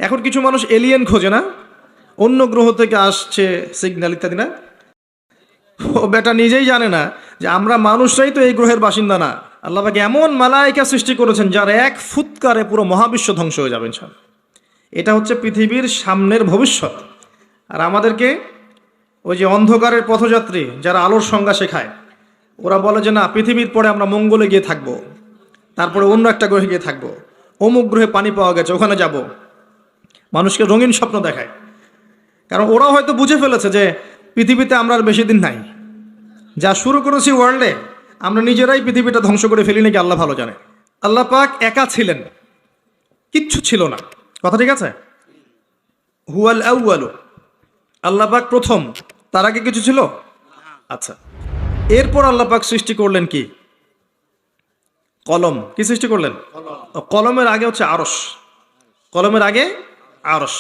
এখন কিছু মানুষ এলিয়েন খোঁজে না, অন্য গ্রহ থেকে আসছে সিগন্যাল ইত্যাদি না, ও বেটা নিজেই জানে না যে আমরা মানুষরাই তো এই গ্রহের বাসিন্দা না। আল্লাহ পাক এমন মালাইকা সৃষ্টি করেছেন যার এক ফুৎকারে পুরো মহাবিশ্ব ধ্বংস হয়ে যাবে ইনশাআল্লাহ। এটা হচ্ছে পৃথিবীর সামনের ভবিষ্যৎ। আর আমাদেরকে ওই যে অন্ধকারের পথযাত্রী যারা আলোর সংজ্ঞা শেখায়, ওরা বলে যে না, পৃথিবীর পরে আমরা মঙ্গলে গিয়ে থাকবো, তারপরে অন্য একটা গ্রহে গিয়ে থাকবো, অমুক গ্রহে পানি পাওয়া গেছে ওখানে যাব। মানুষকে রঙিন স্বপ্ন দেখায়, কারণ ওরা হয়তো বুঝে ফেলেছে যে পৃথিবীতে আমরা আর বেশি দিন নাই। যা শুরু করেছি ওয়ার্ল্ডে, আমরা নিজেরাই পৃথিবীটা ধ্বংস করে ফেলি নাকি আল্লাহ ভালো জানে। আল্লাহ পাক একা ছিলেন, কিচ্ছু ছিল না, কথা ঠিক আছে? হুয়াল আউয়ালু, আল্লাহ পাক প্রথম, তার আগে কিছু ছিল? আচ্ছা, এরপর আল্লাহ পাক সৃষ্টি করলেন কি? কলম। কি সৃষ্টি করলেন? কলমের আগে হচ্ছে আরশ, কলমের আগে আরশ,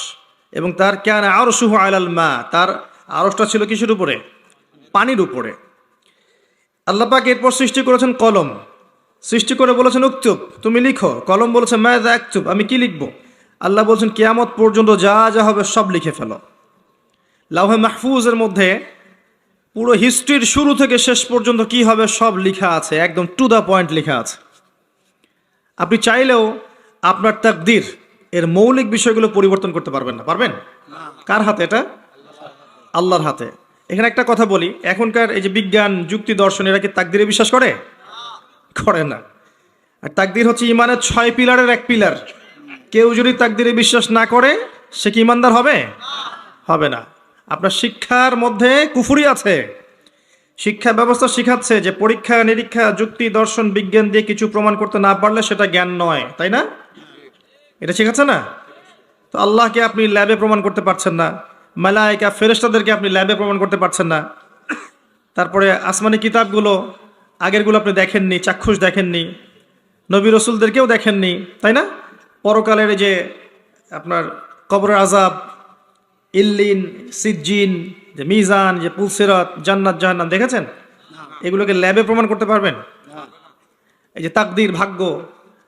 এবং তার কানা আরশুহু আলাল মা, তার আরশটা ছিল কিসের উপরে? পানির উপরে। আল্লাহ পাক এরপর সৃষ্টি করেছেন কলম, সৃষ্টি করে বলেছেন উকতুব, তুমি লিখো। কলম বলেছে মাযা আকতুব, আমি কি লিখবো? আল্লাহ বলছেন কিয়ামত পর্যন্ত যা যা হবে সব লিখে ফেলো। লাউহে মাহফুজের মধ্যে পুরো হিস্ট্রির শুরু থেকে শেষ পর্যন্ত কি হবে সব লেখা আছে, একদম টু দ্য পয়েন্ট লেখা আছে। আপনি চাইলেও আপনার তাকদীর এর মৌলিক বিষয়গুলো পরিবর্তন করতে পারবেন না। পারবেন? কার হাতে এটা? আল্লাহর হাতে। এখানে একটা কথা বলি, এখনকার এই যে বিজ্ঞান যুক্তি দর্শন, এরা কি তাকদীরে বিশ্বাস করে? করে না। আর তাকদীর হচ্ছে ইমানের 6 পিলারের এক পিলার। কেউ যদি তাকদীরে বিশ্বাস না করে সে কি ইমানদার হবে? হবে না। আপনার শিক্ষার মধ্যে কুফরি আছে। শিক্ষা ব্যবস্থা শিখাচ্ছে যে পরীক্ষা নিরীক্ষা যুক্তি দর্শন বিজ্ঞান দিয়ে কিছু প্রমাণ করতে না পারলে সেটা জ্ঞান নয়, তাই না? এটা শিখাচ্ছে না? তো আল্লাহকে আপনি ল্যাবে প্রমাণ করতে পারছেন না, মালায়েকা ফেরেশতাদেরকে আপনি ল্যাবে প্রমাণ করতে পারছেন না, তারপরে আসমানি কিতাবগুলো আগেরগুলো আপনি দেখেননি, চাক্ষুষ দেখেননি, নবী রসুলদেরকেও দেখেননি, তাই না? পরকালের যে আপনার কবরের আযাব, ইল্লিন, সিজ্জিন, যে মিজান, যে পুলসিরাত, জান্নাত জাহান্নাম দেখেছেন? এগুলোকে ল্যাবে প্রমাণ করতে পারবেন? এই যে তাকদীর, ভাগ্য,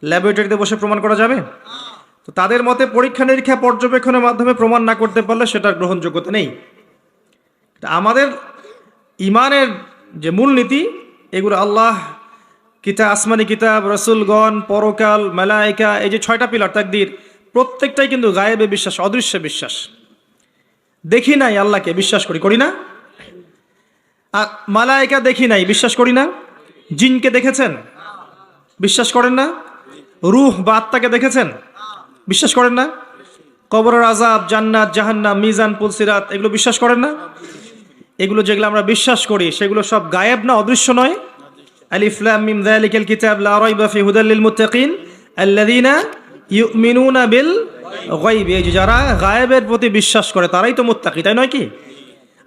ল্যাবরেটরিতে বসে প্রমাণ করা যাবে? তো তাদের মতে পরীক্ষা নিরীক্ষা পর্যবেক্ষণের মাধ্যমে প্রমাণ না করতে পারলে সেটার গ্রহণযোগ্যতা নেই। আমাদের ইমানের যে মূলনীতি, এগুলো আল্লাহ, কিতাব, আসমানি কিতাব, রসুলগণ, পরকাল, মালায়েকা, এই যে 6টা পিলার তাকদীর, প্রত্যেকটাই কিন্তু গায়েবে বিশ্বাস, অদৃশ্যে বিশ্বাস। দেখি নাই আল্লাহকে, বিশ্বাস করি, করি না? আর মালায়েকা দেখি নাই, বিশ্বাস করি না? জিনকে দেখেছেন? বিশ্বাস করেন না? রূহ বা আত্মাকে দেখেছেন? বিশ্বাস করেন না? কবরের আযাব, জান্নাত জাহান্নাম, মিজান, পুলসিরাত, এগুলো বিশ্বাস করেন না? এগুলো যেগুলো আমরা বিশ্বাস করি সেগুলো সব গায়েব না, অদৃশ্য নয়? আলিফ লাম মিম যালিকাল কিতাব লা রাইবা ফি হুদাল লিল মুত্তাকিন আল্লাযীনা ইউমিনুনা বিল গায়ব। এই যে যারা গায়েবের প্রতি বিশ্বাস করে তারাই তো মুত্তাকি, তাই নয় কি?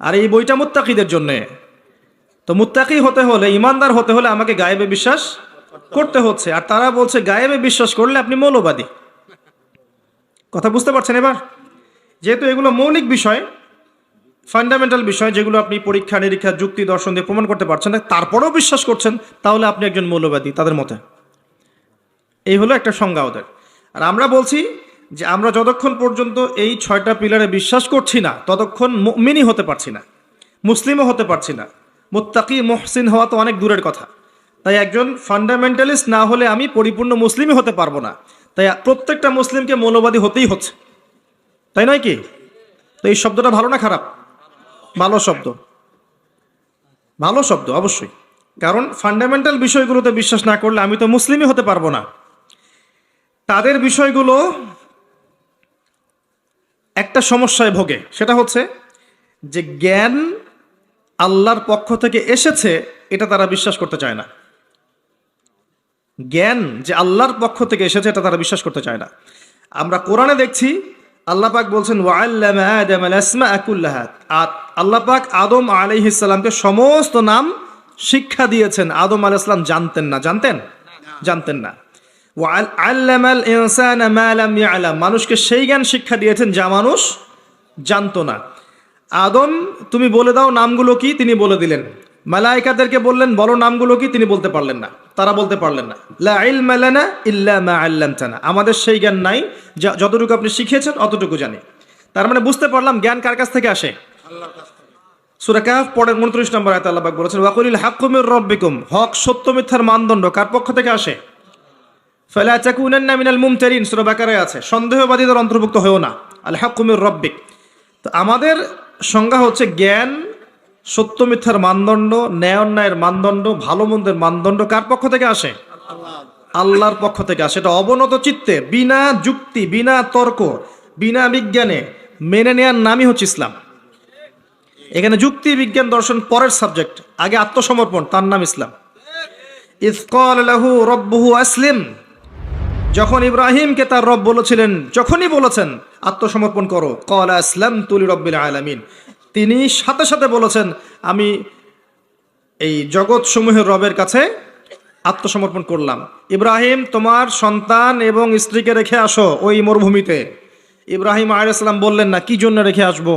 আর এই বইটা মুত্তাকিদের জন্য। তো মুত্তাকি হতে হলে, ইমানদার হতে হলে আমাকে গায়েবে বিশ্বাস করতে হচ্ছে। আর তারা বলছে গায়েবে বিশ্বাস করলে আপনি মৌলবাদী। কথা বুঝতে পারছেন এবার? যেহেতু এগুলো মৌলিক বিষয়, ফান্ডামেন্টাল বিষয়, যেগুলো আপনি পরীক্ষা নিরীক্ষা যুক্তি দর্শন দিয়ে প্রমাণ করতে পারছেন না, তারপরেও বিশ্বাস করছেন, তাহলে আপনি একজন মৌলবাদী তাদের মতে। এই হলো একটা সংজ্ঞা ওদের। আর আমরা বলছি যে আমরা যতক্ষণ পর্যন্ত এই 6টা পিলারে বিশ্বাস করছি না ততক্ষণ মুমিনই হতে পারছি না, মুসলিমও হতে পারছি না। মুত্তাকি মুহসিন হওয়া তো অনেক দূরের কথা। তাই একজন ফান্ডামেন্টালিস্ট না হলে আমি পরিপূর্ণ মুসলিমই হতে পারবো না। তাই প্রত্যেকটা মুসলিমকে মৌলবাদী হতেই হচ্ছে, তাই নয় কি? তো এই শব্দটা ভালো না খারাপ? ভালো শব্দ, ভালো শব্দ অবশ্যই। কারণ ফান্ডামেন্টাল বিষয়গুলোতে বিশ্বাস না করলে আমি তো মুসলিমই হতে পারবো না। তাদের বিষয়গুলো একটা সমস্যায় ভোগে, সেটা হচ্ছে যে জ্ঞান আল্লাহর পক্ষ থেকে এসেছে এটা তারা বিশ্বাস করতে চায় না। জ্ঞান যে আল্লাহর পক্ষ থেকে এসেছে এটা তারা বিশ্বাস করতে চায় না। আমরা কোরআনে দেখছি আল্লাহ পাক বলছেন ওয়াল্লামা আদামাল আসমাআ কুল্লাহা, আল্লাহ পাক আদম আলাইহিস সালামকে সমস্ত নাম শিক্ষা দিয়েছেন। আদম আলাইহিস সালাম জানতেন না? জানতেন না। ওয়াল্লামাল ইনসানা মা লাম ইয়ালাম, মানুষকে সেই জ্ঞান শিক্ষা দিয়েছেন যা মানুষ জানতো না। আদম তুমি বলে দাও নামগুলো কি, তিনি বলে দিলেন। মালায়েকাদেরকে বললেন বলো নামগুলো কি, তিনি বলতে পারলেন না। তারা বলতে পারলেন না, লা ইলমা লানা ইল্লা মা আল্লামতানা, আমাদের সেই জ্ঞান নাই, যতটুকু আপনি শিখিয়েছেন অতটুকু জানি। তার মানে বুঝতে পারলাম জ্ঞান কার কাছ থেকে আসে? সূরা কাহফ পরের 29 নম্বর আয়াতে আল্লাহ পাক বলেছেন, ওয়াকুলিল হাক্কু মির রাব্বিকুম, হক সত্য মিথ্যার মানদণ্ড কার পক্ষ থেকে আসে? ফালা তাকুনান্না মিনাল মুমতারিন, সূরা বাকারায় আছে, সন্দেহবাদীদের অন্তর্ভুক্ত হয়েও না। আল হাক্কু মির রাব্বিক। তো আমাদের সংজ্ঞা হচ্ছে জ্ঞান সত্য মিথ্যার মানদণ্ড, ন্যায় অন্যায়ের মানদণ্ড, ভালো মন্দের মানদণ্ড কার পক্ষ থেকে আসে? আল্লাহর পক্ষ থেকে আসে। এটা অবনত চিত্তে, বিনা যুক্তি, বিনা তর্ক, বিনা বিজ্ঞানে মেনে নেওয়ার নামই হচ্ছে ইসলাম। এখানে যুক্তি, বিজ্ঞান, দর্শন পরের সাবজেক্ট, আগে আত্মসমর্পণ, তার নাম ইসলাম। ইয ক্বালা লাহু রাব্বুহু আসলিম, যখন ইব্রাহিমকে তার রব বলেছিলেন, যখনই বলেছেন আত্মসমর্পণ করো, ক্বালা আসলামতু লিরাব্বিল আলামিন, তিনি সাথে সাথে বলেছেন আমি এই জগৎ সমূহের রবের কাছে আত্মসমর্পণ করলাম। ইব্রাহিম, তোমার সন্তান এবং স্ত্রীকে রেখে আসো ওই মরুভূমিতে। ইব্রাহিম আলাইহিস সালাম বললেন না, কি জন্য রেখে আসবো,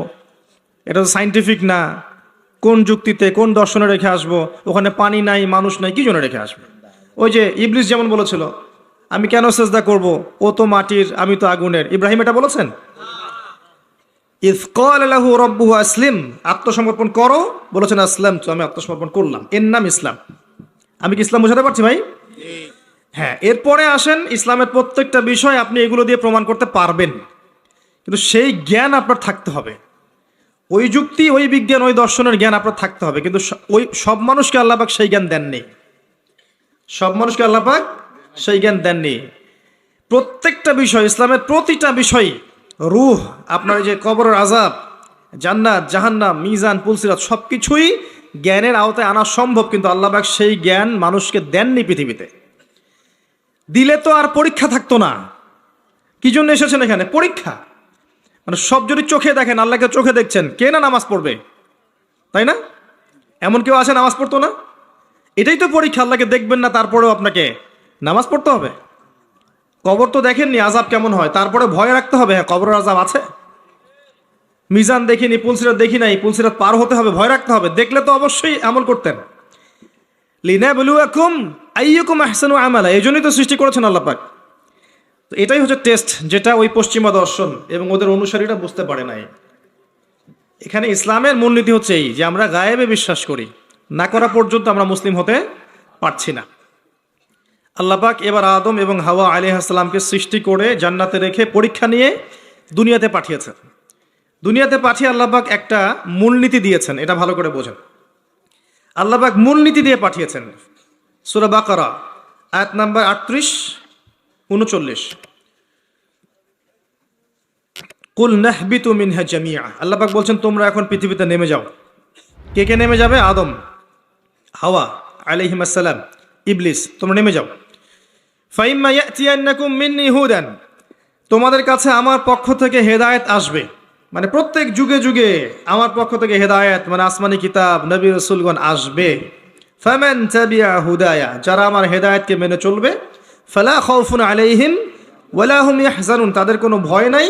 এটা তো সাইন্টিফিক না, কোন যুক্তিতে কোন দর্শনে রেখে আসবো, ওখানে পানি নাই, মানুষ নাই, কি জন্য রেখে আসবো? ওই যে ইবলিস যেমন বলেছিল, আমি কেন সেজদা করব, ও তো মাটির, আমি তো আগুনের। ইব্রাহিম এটা বলেছেন? ইয ক্বালা লাহু রাব্বুহু আসলিম, আত্মসমর্পণ করো, বলেছেন আসলামতু, আমি আত্মসমর্পণ করলাম, এর নাম ইসলাম। আমি কি ইসলাম বোঝাতে পারছি ভাই? হ্যাঁ, এরপরে আসেন ইসলামের প্রত্যেকটা বিষয় আপনি এগুলো দিয়ে প্রমাণ করতে পারবেন, কিন্তু সেই জ্ঞান আপনার থাকতে হবে, ওই যুক্তি, ওই বিজ্ঞান, ওই দর্শনের জ্ঞান আপনার থাকতে হবে। কিন্তু ওই সব মানুষকে আল্লাহ পাক সেই জ্ঞান দেননি, সব মানুষকে আল্লাহ পাক সেই জ্ঞান দেননি। প্রত্যেকটা বিষয়, ইসলামের প্রতিটা বিষয়, রূহ, আপনার যে কবরের আযাব, জান্নাত, জাহান্নাম, মিজান, পুলসিরাত, সব কিছুই জ্ঞানের আওতায় আনা সম্ভব, কিন্তু আল্লাহ পাক সেই জ্ঞান মানুষকে দেননি পৃথিবীতে। দিলে তো আর পরীক্ষা থাকতো না। কি জন্য এসেছেন এখানে? পরীক্ষা। মানে সব যদি চোখে দেখেন, আল্লাহকে চোখে দেখছেন, কে না নামাজ পড়বে, তাই না? এমন কেউ আছে নামাজ পড়তো না? এটাই তো পরীক্ষা, আল্লাহকে দেখবেন না, তারপরেও আপনাকে নামাজ পড়তে হবে। কবর তো দেখেননি আযাব কেমন হয়, তারপরে ভয় রাখতে হবে, হ্যাঁ কবরের আযাব আছে। মিজান দেখিনি, পুলসিরাত দেখি নাই, পুলসিরাত পার হতে হবে, ভয় রাখতে হবে। দেখলে তো অবশ্যই আমল করতেন। লিনাবলুয়াকুম আইয়ুকুম আহসানু আমালা, এই জন্যই তো সৃষ্টি করেছেন আল্লাহ পাক। তো এটাই হচ্ছে টেস্ট, যেটা ওই পশ্চিমা দর্শন এবং ওদের অনুসারীরা বুঝতে পারে নাই। এখানে ইসলামের মূলনীতি হচ্ছে এই যে আমরা গায়েবে বিশ্বাস করি, না করা পর্যন্ত আমরা মুসলিম হতে পারছি না। আল্লাহ পাক এবার আদম এবং হাওয়া আলাইহিস সালামকে সৃষ্টি করে জান্নাতে রেখে পরীক্ষা নিয়ে দুনিয়াতে পাঠিয়েছেন। দুনিয়াতে পাঠিয়ে আল্লাহ পাক একটা মূলনীতি দিয়েছেন, এটা ভালো করে বোঝেন। আল্লাহ পাক মূলনীতি দিয়ে পাঠিয়েছেন। সূরা বাকারা আয়াত নাম্বার 38-39, কুল নাহবিতু মিনহা জামিআ, আল্লাহ পাক বলছেন তোমরা এখন পৃথিবীতে নেমে যাও। কে কে নেমে যাবে? আদম, হাওয়া আলাইহিম আসসালাম, ইবলিস, তোমরা নেমে যাও। ফাইম্মা ইয়াতিয়ান্নাকুম মিন্নি হুদান, তোমাদের কাছে আমার পক্ষ থেকে হেদায়েত আসবে, মানে প্রত্যেক যুগে যুগে আমার পক্ষ থেকে হেদায়েত, মানে আসমানি কিতাব, নবী রাসূলগণ আসবে। ফামান তাবিআ হুদায়া, যারা আমার হেদায়েতকে মেনে চলবে, ফালা খাউফুন আলাইহিম ওয়ালা হুম ইয়াহজানুন, তাদের কোনো ভয় নাই,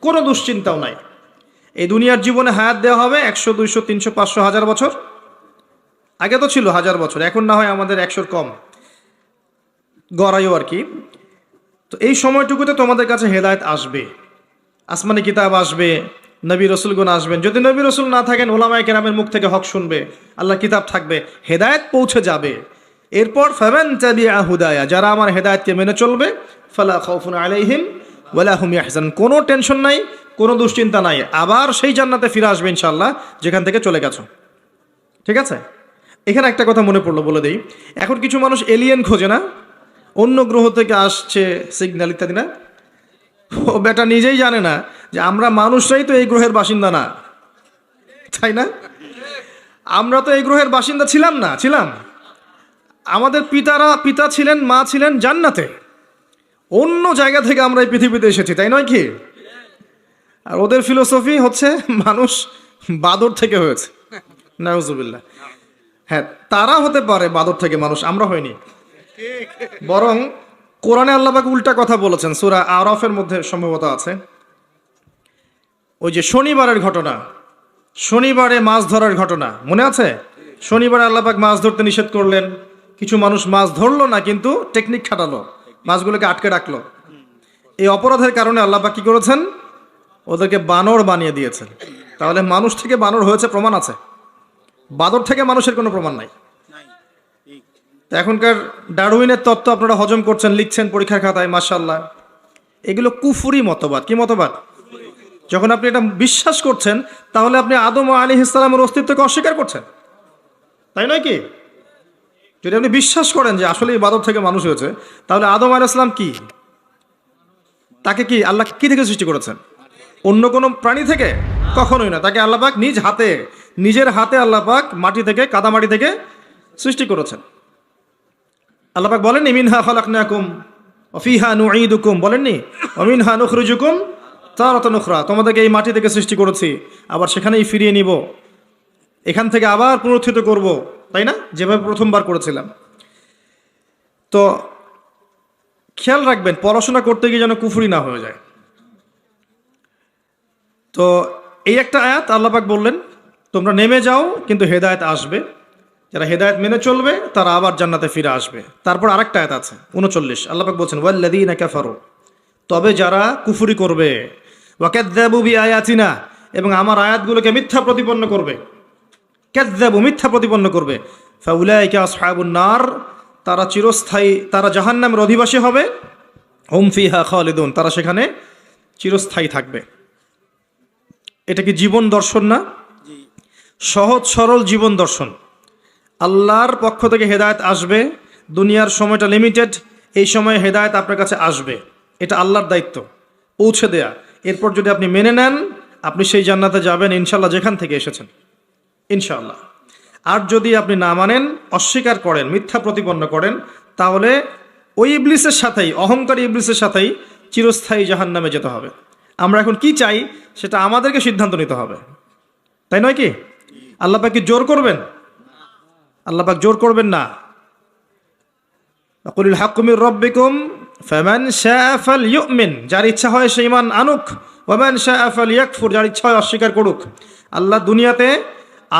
কোনো দুশ্চিন্তাও নাই। এই দুনিয়ার জীবনে হায়াত দেওয়া হবে 100, 200, 300, 500, 1000 বছর। আগে তো ছিল 1000 বছর, এখন না হয় আমাদের 100-র কম গড়াইও আর কি। তো এই সময়টুকুতে তোমাদের কাছে হেদায়েত আসবে, আসমানি কিতাব আসবে, নবী রসুলগণ আসবেন। যদি নবী রসুল না থাকেন, ওলামায়ে কেরামের মুখ থেকে হক শুনবে, আল্লাহ কিতাব থাকবে, হেদায়েত পৌঁছে যাবে। এরপর ফামান তাবিআ হুদায়া, যারা আমার হেদায়েতকে মেনে চলবে, ফালা খাউফুন আলাইহিম ওয়ালা হুম ইয়াহজানুন, কোনো টেনশন নাই, কোনো দুশ্চিন্তা নাই, আবার সেই জান্নাতে ফিরে আসবে ইনশাআল্লাহ যেখান থেকে চলে গেছো। ঠিক আছে? এখানে একটা কথা মনে পড়লো, বলে দেই। এখন কিছু মানুষ এলিয়েন খোঁজে না, অন্য গ্রহ থেকে আসছে সিগন্যাল ইত্যাদি, না? ও বেটা নিজেই জানে না যে আমরা মানুষরাই তো এই গ্রহের বাসিন্দা না, তাই না? আমরা তো এই গ্রহের বাসিন্দা ছিলাম না, ছিলাম। আমাদের পিতা ছিলেন, মা ছিলেন জান্নাতে, অন্য জায়গা থেকে আমরা এই পৃথিবীতে এসেছি, তাই নয় কি? আর ওদের ফিলোসফি হচ্ছে মানুষ বাদর থেকে হয়েছে, নাউজুবিল্লাহ। হ্যাঁ, তারা হতে পারে বাদর থেকে মানুষ, আমরা হইনি। বরং কোরআনে আল্লাহ পাক উল্টা কথা বলেছেন, সূরা আরাফের মধ্যে সম্ভবত আছে। ওই যে শনিবারের ঘটনা, শনিবারে মাছ ধরার ঘটনা মনে আছে? শনিবারে আল্লাহ পাক মাছ ধরতে নিষেধ করলেন, কিছু মানুষ মাছ ধরলো না, কিন্তু টেকনিক খাটালো, মাছগুলোকে আটকে রাখলো। এই অপরাধের কারণে আল্লাহ পাক কি করেছেন? ওদেরকে বানর বানিয়ে দিয়েছেন। তাহলে মানুষ থেকে বানর হয়েছে প্রমাণ আছে, বাদর থেকে মানুষের কোনো প্রমাণ নাই। তো এখনকার ডারউইনের তত্ত্ব আপনারা হজম করছেন, লিখছেন পরীক্ষার খাতায়, মাশাআল্লাহ। এগুলো কুফরি মতবাদ। কি মতবাদ? যখন আপনি এটা বিশ্বাস করছেন, তাহলে আপনি আদম আলাইহিস সালামের অস্তিত্বকে অস্বীকার করছেন, তাই নয় কি? যদি আপনি বিশ্বাস করেন যে আসলে এই বাদর থেকে মানুষ হয়েছে, তাহলে আদম আলাইহিস সালাম কি, তাকে কি আল্লাহ কি থেকে সৃষ্টি করেছেন? অন্য কোনো প্রাণী থেকে? কখনোই না। তাকে আল্লাহ পাক নিজ হাতে, নিজের হাতে আল্লাহ পাক মাটি থেকে, কাদা মাটি থেকে সৃষ্টি করেছেন। আল্লাহ পাক বলেননি মিনহা খালাকনাকুম ওয়া ফিহা নুঈদুকুম, বলেননি ওয়া মিনহা নুখরিজুকুম তারাতান উখরা, তোমাদেরকে এই মাটি থেকে সৃষ্টি করেছি, আবার সেখানেই ফিরিয়ে নিব, এখান থেকে আবার পুনরুত্থিত করব, তাই না? যেভাবে প্রথমবার করেছিলাম। তো খেয়াল রাখবেন, পড়াশোনা করতে গিয়ে যেন কুফরি না হয়ে যায়। তো এই একটা আয়াত আল্লাহ পাক বললেন তোমরা নেমে যাও, কিন্তু হেদায়েত আসবে, যারা হেদায়েত মেনে চলবে তারা আবার জান্নাতে ফিরে আসবে। তারপর আরেকটা আয়াত আছে 39, আল্লাহ পাক বলছেন ওয়াল্লাযীনা কাফারু, তবে যারা কুফরি করবে, ওয়া কাযযাবু বিআয়াতিনা, এবং আমার আয়াতগুলোকে মিথ্যা প্রতিপন্ন করবে, কাযযাবু মিথ্যা প্রতিপন্ন করবে, ফাউলাইকা আসহাবুন নার, তারা চিরস্থায়ী, তারা জাহান্নামের অধিবাসী হবে, হুম ফিহা খালিদুন, তারা সেখানে চিরস্থায়ী থাকবে। এটা কি জীবন দর্শন না? সহজ সরল জীবন দর্শন। আল্লাহর পক্ষ থেকে হেদায়েত আসবে, দুনিয়ার সময়টা লিমিটেড, এই সময়ে হেদায়েত আপনার কাছে আসবে, এটা আল্লাহর দায়িত্ব পৌঁছে দেয়া। এরপর যদি আপনি মেনে নেন, আপনি সেই জান্নাতে যাবেন ইনশাল্লাহ, যেখান থেকে এসেছেন ইনশাআল্লাহ। আর যদি আপনি না মানেন, অস্বীকার করেন, মিথ্যা প্রতিপন্ন করেন, তাহলে ওই ইবলিসের সাথেই, অহংকারী ইবলিসের সাথেই চিরস্থায়ী জাহান্নামে যেতে হবে। আমরা এখন কি চাই সেটা আমাদেরকে সিদ্ধান্ত নিতে হবে, তাই নয় কি? আল্লাহ পাক কি জোর করবেন? আল্লাহ পাক জোর করবেন না। কুলিল হাক্কু মির রাব্বিকুম ফামান শাআ ফালইউমিন, যার ইচ্ছা হয় সে ঈমান আনুক, ওয়া মান শাআ ফালইয়াকফুর, যার ইচ্ছা হয় অস্বীকার করুক। আল্লাহ দুনিয়াতে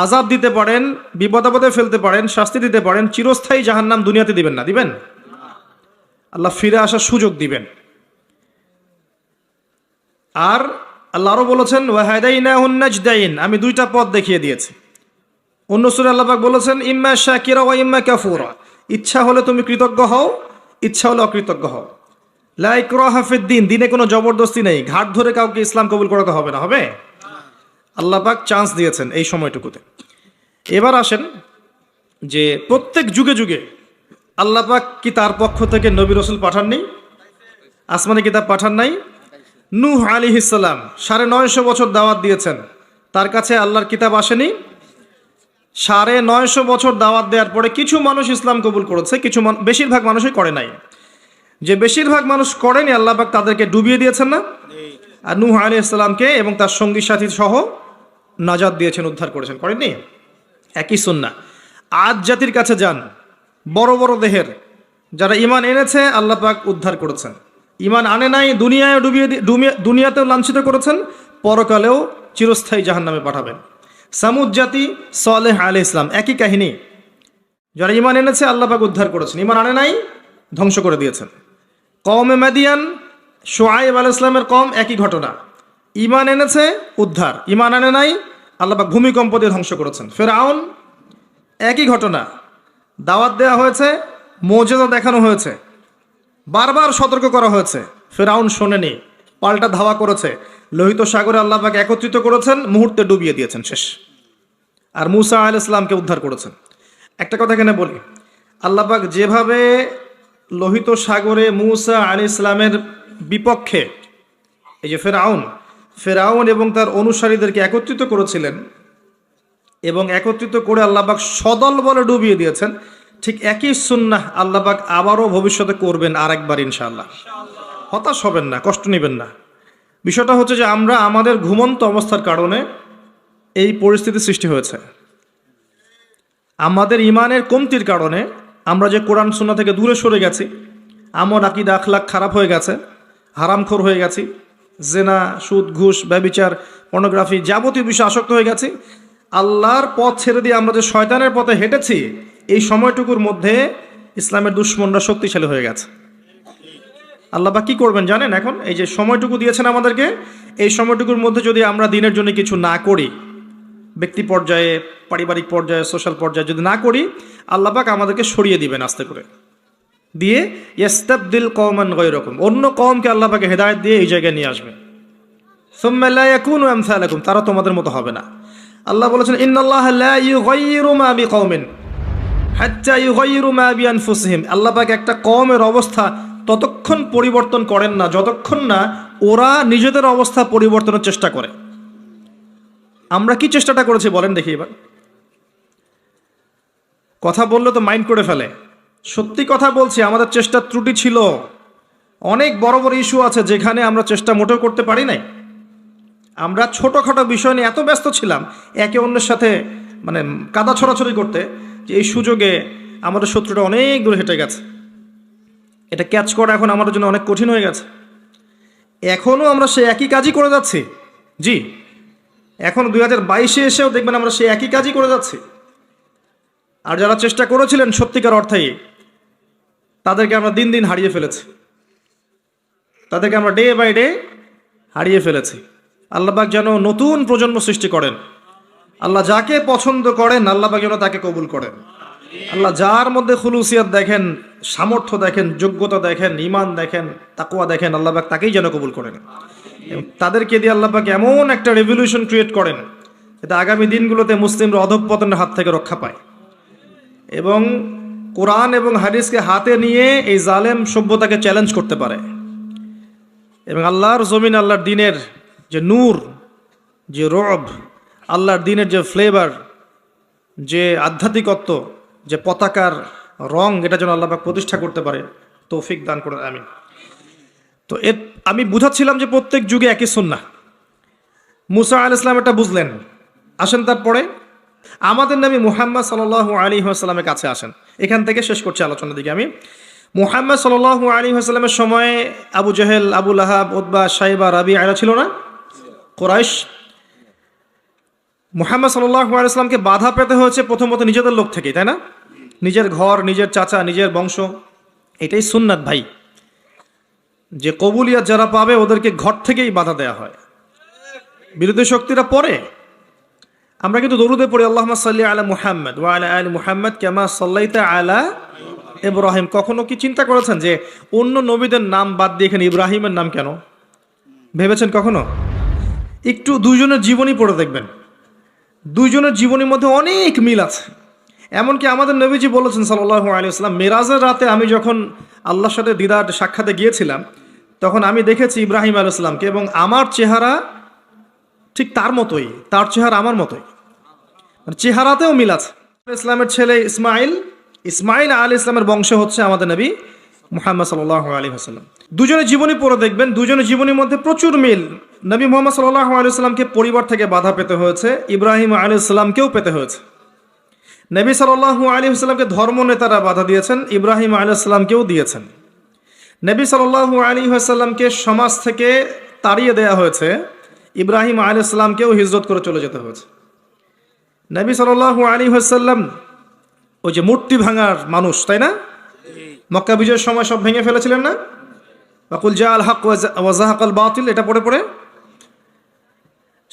আযাব দিতে পারেন, বিপদ আপদে ফেলতে পারেন, শাস্তি দিতে পারেন, চিরস্থায়ী জাহান্নাম দুনিয়াতে দিবেন না, দিবেন? আল্লাহ ফিরে আসার সুযোগ দিবেন। আর আল্লাহ আরো বলেছেন ওয়াহাদাইনাহুন নাজদাইন, আমি দুইটা পথ দেখিয়ে দিয়েছি। অন্য সূরায় আল্লাহ পাক বলেছেন ইম্মা শাকিরা ওয়া ইম্মা কাফুরা, ইচ্ছা হলে তুমি কৃতজ্ঞ হও, ইচ্ছা হলে অকৃতজ্ঞ হও। লা ইকরাহা ফিদ্দিন, দিনে কোনো জবরদস্তি নেই, ঘাট ধরে কাউকে ইসলাম কবুল করাতে হবে না, হবে? আল্লাহ পাক চান্স দিয়েছেন এই সময়টুকুতে। এবার আসেন যে প্রত্যেক যুগে যুগে আল্লাহ পাক কি তার পক্ষ থেকে নবী রাসূল পাঠাননি? আসমানি কিতাব পাঠান নাই? নূহ আলাইহিস সালাম 950 বছর দাওয়াত দিয়েছেন, তার কাছে আল্লাহর কিতাব আসেনি? 950 বছর দাওয়াত দেওয়ার পরে কিছু মানুষ ইসলাম কবুল করেছে, কিছু বেশিরভাগ মানুষই করে নাই। যে বেশিরভাগ মানুষ করেনি, আল্লাহ পাক তাদেরকে ডুবিয়ে দিয়েছেন না? আর নূহ আলাইহিস সালামকে এবং তার সঙ্গী সাথী সহ নাজাত দিয়েছেন, উদ্ধার করেছেন, করেননি? একই সুন্নাহ। আদ জাতির কাছে যান, বড় বড় দেহের যারা ঈমান এনেছে আল্লাহ পাক উদ্ধার করেছেন, ঈমান আনে নাই দুনিয়ায় দুনিয়াতেও লাঞ্ছিত করেছেন, পরকালেও চিরস্থায়ী জাহান্নামে পাঠাবেন। সামুদ জাতি, সালেহ আলাইহিস সালাম, একই কাহিনী। যারা ঈমান এনেছে আল্লাহ পাক উদ্ধার করেছেন, ঈমান আনে নাই ধ্বংস করে দিয়েছেন। কওমে মাদিয়ান, শুআয়ব আলাইহিস সালামের কওম, একই ঘটনা। ঈমান এনেছে উদ্ধার, ঈমান আনে নাই আল্লাহ পাক ভূমিকম্প দিয়ে ধ্বংস করেছেন। ফিরআউন, একই ঘটনা। দাওয়াত দেওয়া হয়েছে, মুজিজা দেখানো হয়েছে, বারবার সতর্ক করা হয়েছে, ফিরআউন শোনেনি, পাল্টা ধাওয়া করেছে, লোহিত সাগরে আল্লাহ পাক একত্রিত করেছেন, মুহূর্তে ডুবিয়ে দিয়েছেন, শেষ। আর মূসা আলাইহিস সালামকে উদ্ধার করেছেন। একটা কথা এখানে বলি, আল্লাহ পাক যেভাবে লোহিত সাগরে মূসা আলাইহিস সালামের বিপক্ষে এই যে ফেরাউন এবং তার অনুসারীদেরকে একত্রিত করেছিলেন, এবং একত্রিত করে আল্লাহ পাক সদল বলে ডুবিয়ে দিয়েছেন, ঠিক একই সুন্নাহ আল্লাহ পাক আবারও ভবিষ্যতে করবেন আরেকবার ইনশাআল্লাহ। হতাশ হবেন না, কষ্ট নেবেন না। বিষয়টা হচ্ছে যে আমরা আমাদের ঘুমন্ত অবস্থার কারণে এই পরিস্থিতি সৃষ্টি হয়েছে। আমাদের ঈমানের কমতির কারণে আমরা যে কোরআন সুন্নাহ থেকে দূরে সরে গেছি, আমল আকীদা আখলাক খারাপ হয়ে গেছে, হারামখোর হয়ে গেছি, জেনা, সুদ, ঘুষ, ব্যভিচার, পর্নোগ্রাফি, যাবতীয় বিষয়ে আসক্ত হয়ে গেছি। আল্লাহর পথ ছেড়ে দিয়ে আমরা যে শয়তানের পথে হেঁটেছি, এই সময়টুকুর মধ্যে ইসলামের দুশ্মনরা শক্তিশালী হয়ে গেছে। আল্লাহ পাক কি করবেন জানেন? এখন এই যে সময়টুকু দিয়েছেন আমাদেরকে, এই সময়টুকুর মধ্যে যদি আমরা দিনের জন্য কিছু না করি, ব্যক্তি পর্যায়ে, পারিবারিক পর্যায়ে, সোশ্যাল পর্যায়ে যদি না করি, আল্লাহ পাক আমাদেরকে সরিয়ে দিবেন আস্তে করে, দিয়ে ইয়াস্তাবদিল কওমান গায়রাকুম, অন্য কওমকে আল্লাহ পাক হেদায়েত দিয়ে এই জায়গায় নিয়ে আসবেন। সুম্মা লা ইয়াকুনু আমসালাকুম, তারা তোমাদের মতো হবে না। আল্লাহ বলেছেন ইন্নাল্লাহা লা ইউগাইয়িরু মা বিকওমিন হাত্তা ইউগাইয়িরু মা বিআনফুসিহিম, আল্লাহ পাক একটা কওমের অবস্থা ততক্ষণ পরিবর্তন করেন না যতক্ষণ না ওরা নিজেদের অবস্থা পরিবর্তনের চেষ্টা করে। আমরা কি চেষ্টাটা করেছি বলেন দেখি এবার? কথা বললে তো মাইন্ড করে ফেলে। সত্যি কথা বলছি, আমাদের চেষ্টার ত্রুটি ছিল। অনেক বড় বড় ইস্যু আছে যেখানে আমরা চেষ্টা মোটেও করতে পারি নাই। আমরা ছোটোখাটো বিষয় নিয়ে এত ব্যস্ত ছিলাম একে অন্যের সাথে মানে কাদা ছড়াছড়ি করতে, যে এই সুযোগে আমাদের শত্রুটা অনেক দূরে হেঁটে গেছে। এটা ক্যাচ করা এখন আমাদের জন্য অনেক কঠিন হয়ে গেছে। এখনও আমরা সে একই কাজই করে যাচ্ছি। জি, এখন 2022-এ এসেও দেখবেন আমরা সে একই কাজই করে যাচ্ছি। আর যারা চেষ্টা করেছিলেন সত্যিকার অর্থেই, তাদেরকে আমরা দিন দিন হারিয়ে ফেলেছি, তাদেরকে আমরা ডে বাই ডে হারিয়ে ফেলেছি। আল্লাহ পাক যেন নতুন প্রজন্ম সৃষ্টি করেন। আল্লাহ যাকে পছন্দ করেন আল্লাহ পাক যেন তাকে কবুল করেন। আল্লাহ যার মধ্যে খুলুসিয়াত দেখেন, সামর্থ্য দেখেন, যোগ্যতা দেখেন, ঈমান দেখেন, তাকওয়া দেখেন, আল্লাহ পাক তাকেই যেন কবুল করেন। তাদেরকে দিয়ে আল্লাহ পাক এমন একটা রেভলিউশন ক্রিয়েট করেন যাতে আগামী দিনগুলোতে মুসলিমরা অধঃপতনের হাত থেকে রক্ষা পায়, এবং কোরআন এবং হাদিসকে হাতে নিয়ে এই জালেম সভ্যতাকে চ্যালেঞ্জ করতে পারে, এবং আল্লাহর জমিন, আল্লাহর দিনের যে নূর, যে রব, আল্লাহর দিনের যে ফ্লেভার, যে আধ্যাত্মিকত্ব, যে পতাকার রং, এটা যেন আল্লাহ পাক প্রতিষ্ঠা করতে পারে, তৌফিক দান করেন, আমিন। তো আমি বুঝাচ্ছিলাম যে প্রত্যেক যুগে একই সুন্নাহ। মুসা আলাইহিস সালাম এটা বুঝলেন। আসেন তারপরে আমাদের নবী মুহাম্মদ সাল্লাল্লাহু আলাইহি ওয়াসাল্লামের কাছে আসেন। এখান থেকে শেষ করছি আলোচনার দিকে আমি। মুহাম্মদ সাল্লাল্লাহু আলাইহি ওয়াসাল্লামের সময়ে আবু জেহেল, আবু লাহাব, উতবা, শাইবা, রাবিআ এরা ছিল না? কুরাইশ। মুহাম্মদ সাল্লাল্লাহু আলাইহি ওয়াসাল্লামকে বাধা পেতে হয়েছে প্রথমত নিজেদের লোক থেকেই, তাই না? নিজের ঘর, নিজের চাচা, নিজের বংশ। এটাই সুন্নাত ভাই, যে কবুলিয়াত যারা পাবে ওদেরকে ঘর থেকেই বাধা দেওয়া হয়। বিরোধী শক্তিরা পরে। আমরা কিন্তু দরুদে পড়ি আল্লাহুম্মা সাল্লি আলা মুহাম্মদ ওয়া আলা আলি মুহাম্মদ কামা সাল্লাইতা আলা ইব্রাহিম। কখনো কি চিন্তা করেছেন যে অন্য নবীদের নাম বাদ দিয়ে এখানে ইব্রাহিমের নাম কেন? ভেবেছেন কখনো? একটু দুইজনের জীবনী পড়ে দেখবেন, দুইজনের জীবনীর মধ্যে অনেক মিল আছে। এমনকি আমাদের নবীজি বলেছেন সাল্লাল্লাহু আলাইহি ওয়াসাল্লাম, মেরাজের রাতে আমি যখন আল্লাহর সাথে দিদার সাক্ষাতে গিয়েছিলাম, তখন আমি দেখেছি ইব্রাহিম আলাইহিস সালামকে, এবং আমার চেহারা ঠিক তার মতোই, তার চেহারা আমার মতোই, মানে চেহারাতেও মিল আছে। ইসলামের ছেলে ইসমাইল, ইসমাইল আলাইহিস সালামের বংশ হচ্ছে আমাদের নবী মুহাম্মদ সাল্লাল্লাহু আলাইহি ওয়াসাল্লাম। দুজনের জীবনী পড়ে দেখবেন, দুজনের জীবনীর মধ্যে প্রচুর মিল। নবী মুহাম্মদ সাল্লাল্লাহু আলাইহি ওয়াসাল্লামকে পরিবার থেকে বাধা পেতে হয়েছে, ইব্রাহিম আলাইহিস সালামকেও পেতে হয়েছে। নবী সাল্লাল্লাহু আলাইহি ওয়াসাল্লামকে ধর্ম নেতারা বাধা দিয়েছেন, ইব্রাহিম আলাইহিস সালামকেও দিয়েছেন। নবী সাল্লাল্লাহু আলাইহি ওয়াসাল্লামকে সমাজ থেকে তাড়িয়ে দেওয়া হয়েছে, ইব্রাহিম আলাইহিস সালামকেও হিজরত করে চলে যেতে হয়েছে। নবী সাল্লাল্লাহু আলাইহি ওয়াসাল্লাম ওই যে মূর্তি ভাঙার মানুষ, তাই না? মক্কা বিজয়ের সময় সব ভেঙে ফেলেছিলেন না? ওয়াকুল জাআল হক ওয়া যাহাকাল বাতিল, এটা পড়ে পড়ে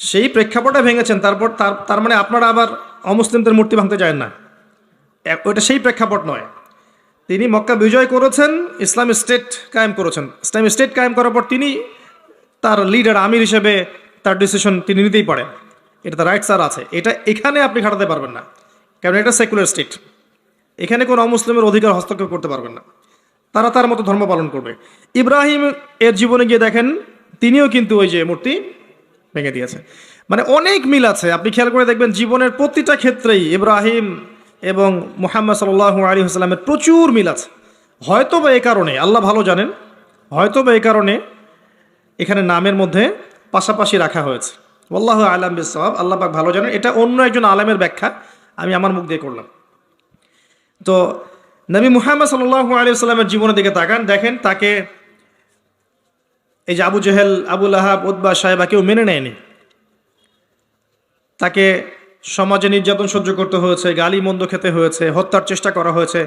সেই প্রেক্ষাপটে ভেঙেছেন। তারপর তার মানে আপনারা আবার অমুসলিমদের মূর্তি ভাঙতে যায় না, ওইটা সেই প্রেক্ষাপট নয়। তিনি মক্কা বিজয় করেছেন, ইসলামী স্টেট কায়েম করেছেন। ইসলামী স্টেট কায়েম করার পর তিনি তার লিডার, আমির হিসেবে তার ডিসিশন তিনি নিতেই পারেন, এটা তার রাইটস আর আছে। এটা এখানে আপনি খাটাতে পারবেন না, কারণ এটা সেকুলার স্টেট। এখানে কোনো অমুসলিমের অধিকার হস্তক্ষেপ করতে পারবেন না, তারা তার মতো ধর্ম পালন করবে। ইব্রাহিম এর জীবনে গিয়ে দেখেন, তিনিও কিন্তু ওই যে মূর্তি ভেঙে দিয়েছে। মানে অনেক মিল আছে, আপনি খেয়াল করে দেখবেন জীবনের প্রতিটা ক্ষেত্রেই ইব্রাহিম এবং মুহাম্মদ সাল্লাল্লাহু আলাইহি ওয়াসাল্লামের প্রচুর মিল আছে। হয়তো বা এই কারণে, আল্লাহ ভালো জানেন, হয়তো বা এই কারণে এখানে নামের মধ্যে পাশাপাশি রাখা হয়েছে। আল্লাহু আ'লাম বিস-সাওয়াব, আল্লাহ পাক ভালো জানেন। এটা অন্য একজন আলেমের ব্যাখ্যা, আমি আমার মুখ দিয়ে করলাম। তো নবী মুহাম্মদ সাল্লাল্লাহু আলাইহি ওয়াসাল্লামের জীবনের দিকে তাকান, দেখেন তাকে এই যে আবু জেহেল, আবু লাহাব, উতবা, শাইবা কেউ মেনে নেয়নি। তাকে সমাজে নির্যাতন সহ্য করতে হয়েছে, গালি মন্দ খেতে হয়েছে, হত্যার চেষ্টা করা হয়েছে।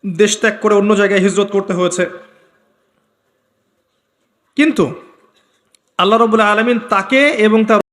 দেশ ত্যাগ করে অন্য জায়গায় হিজরত করতে হয়েছে, কিন্তু আল্লাহ রাব্বুল আলামিন তাকে এবং তার